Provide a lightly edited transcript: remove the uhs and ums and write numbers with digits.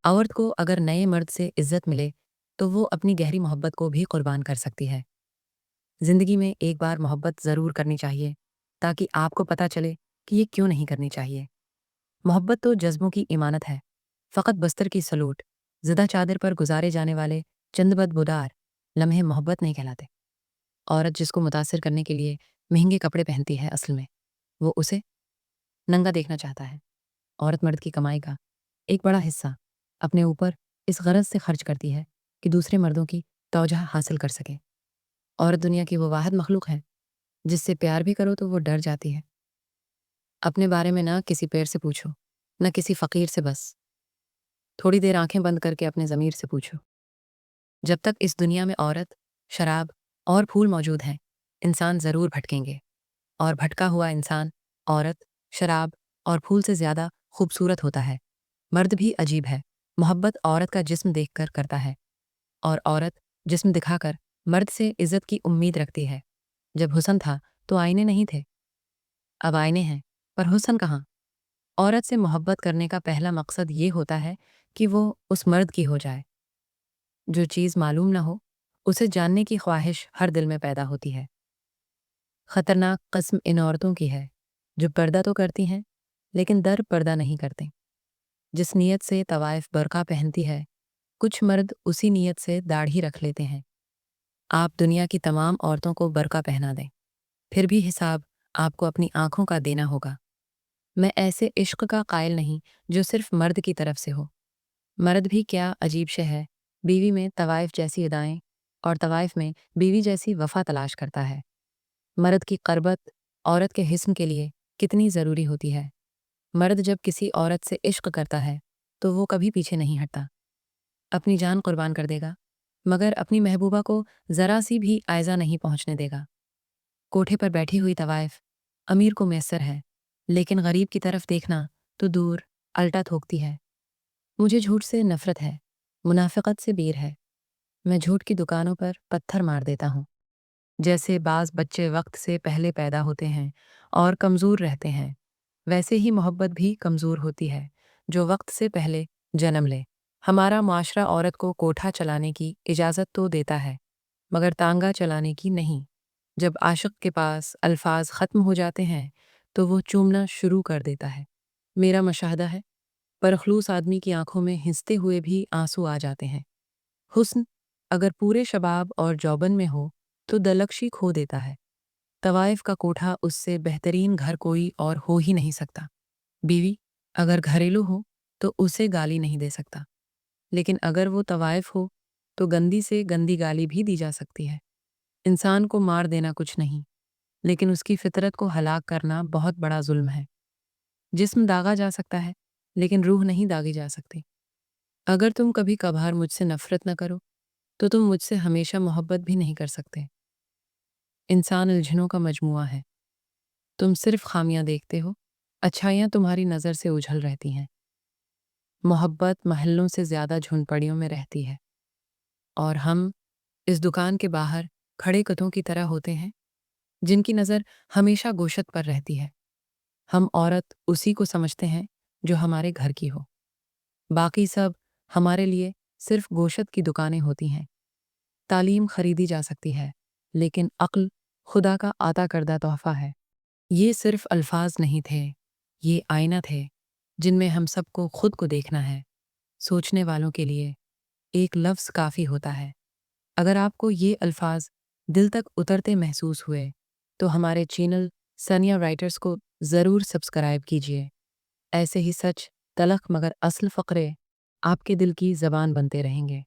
औरत को अगर नए मर्द से इज्जत मिले तो वो अपनी गहरी मोहब्बत को भी कुर्बान कर सकती है। जिंदगी में एक बार मोहब्बत ज़रूर करनी चाहिए ताकि आपको पता चले कि ये क्यों नहीं करनी चाहिए। मोहब्बत तो जज्बों की इमानत है, फ़कत बस्तर की सलूट, ज़िदा चादर पर गुजारे जाने वाले चंद बदबूदार लम्हे मोहब्बत नहीं कहलाते। औरत जिसको मुतासिर करने के लिए महंगे कपड़े पहनती है, असल में वो उसे नंगा देखना चाहता है। औरत मर्द की कमाई का एक बड़ा हिस्सा अपने ऊपर इस गरज से खर्च करती है कि दूसरे मर्दों की तौजह हासिल कर सके। औरत दुनिया की वो वाहिद मखलूक है जिससे प्यार भी करो तो वो डर जाती है। अपने बारे में ना किसी पेड़ से पूछो, न किसी फ़कीर से, बस थोड़ी देर आंखें बंद करके अपने ज़मीर से पूछो। जब तक इस दुनिया में औरत, शराब और फूल मौजूद हैं, इंसान ज़रूर भटकेंगे। और भटका हुआ इंसान औरत, शराब और फूल से ज़्यादा खूबसूरत होता है। मर्द भी अजीब है, मोहब्बत औरत का जिस्म देखकर करता है और औरत जिस्म दिखाकर मर्द से इज्जत की उम्मीद रखती है। जब हुस्न था तो आईने नहीं थे, अब आईने हैं, पर हुस्न कहाँ। औरत से मोहब्बत करने का पहला मकसद ये होता है कि वो उस मर्द की हो जाए। जो चीज़ मालूम ना हो उसे जानने की ख्वाहिश हर दिल में पैदा होती है। खतरनाक कस्म इन औरतों की है जो पर्दा तो करती हैं लेकिन दर पर्दा नहीं करते। जिस नीयत से तवाइफ बरका पहनती है, कुछ मर्द उसी नीयत से दाढ़ी रख लेते हैं। आप दुनिया की तमाम औरतों को बरका पहना दें, फिर भी हिसाब आपको अपनी आंखों का देना होगा। मैं ऐसे इश्क का कायल नहीं जो सिर्फ मर्द की तरफ से हो। मर्द भी क्या अजीब शे है, बीवी में तवाइफ जैसी अदाएं और तवाइफ में बीवी जैसी वफा तलाश करता है। मर्द की क़रबत औरत के हिस्न के लिए कितनी ज़रूरी होती है। मर्द जब किसी औरत से इश्क करता है तो वो कभी पीछे नहीं हटता, अपनी जान कुर्बान कर देगा, मगर अपनी महबूबा को ज़रा सी भी आयज़ा नहीं पहुंचने देगा। कोठे पर बैठी हुई तवाइफ अमीर को मैसर है, लेकिन गरीब की तरफ देखना तो दूर अल्टा ठोकती है। मुझे झूठ से नफ़रत है, मुनाफ़िक़त से बीर है। मैं झूठ की दुकानों पर पत्थर मार देता हूँ। जैसे बाज़ बच्चे वक्त से पहले पैदा होते हैं और कमज़ोर रहते हैं, वैसे ही मोहब्बत भी कमज़ोर होती है जो वक्त से पहले जन्म ले। हमारा मुआशरा औरत को कोठा चलाने की इजाज़त तो देता है, मगर तांगा चलाने की नहीं। जब आशिक के पास अल्फाज ख़त्म हो जाते हैं तो वो चूमना शुरू कर देता है। मेरा मशाहदा है, परखलूस आदमी की आंखों में हिंसते हुए भी आंसू आ जाते हैं। हुस्न अगर पूरे शबाब और जौबन में हो तो दलकशी खो देता है। तवाइफ का कोठा उससे बेहतरीन घर कोई और हो ही नहीं सकता। बीवी अगर घरेलू हो तो उसे गाली नहीं दे सकता, लेकिन अगर वो तवाइफ हो तो गंदी से गंदी गाली भी दी जा सकती है। इंसान को मार देना कुछ नहीं, लेकिन उसकी फितरत को हलाक करना बहुत बड़ा जुल्म है। जिस्म दागा जा सकता है, लेकिन रूह नहीं दागी जा सकती। अगर तुम कभी कभार मुझसे नफरत न करो तो तुम मुझसे हमेशा मोहब्बत भी नहीं कर सकते। इंसान उलझनों का मजमुआ है, तुम सिर्फ खामियां देखते हो, अच्छाइयां तुम्हारी नज़र से उछल रहती हैं। मोहब्बत महल्लों से ज़्यादा झुनपड़ियों में रहती है और हम इस दुकान के बाहर खड़े कुत्तों की तरह होते हैं जिनकी नज़र हमेशा गोशत पर रहती है। हम औरत उसी को समझते हैं जो हमारे घर की हो, बाकी सब हमारे लिए सिर्फ गोशत की दुकानें होती हैं। तालीम खरीदी जा सकती है, लेकिन अक्ल खुदा का अता करदा तोहफा है। ये सिर्फ अल्फाज नहीं थे, ये आईना थे जिनमें हम सबको खुद को देखना है। सोचने वालों के लिए एक लफ्ज़ काफ़ी होता है। अगर आपको ये अल्फाज दिल तक उतरते महसूस हुए तो हमारे चैनल सनिया राइटर्स को ज़रूर सब्सक्राइब कीजिए। ऐसे ही सच, तलख मगर असल फ़क़रे आपके दिल की ज़बान बनते रहेंगे।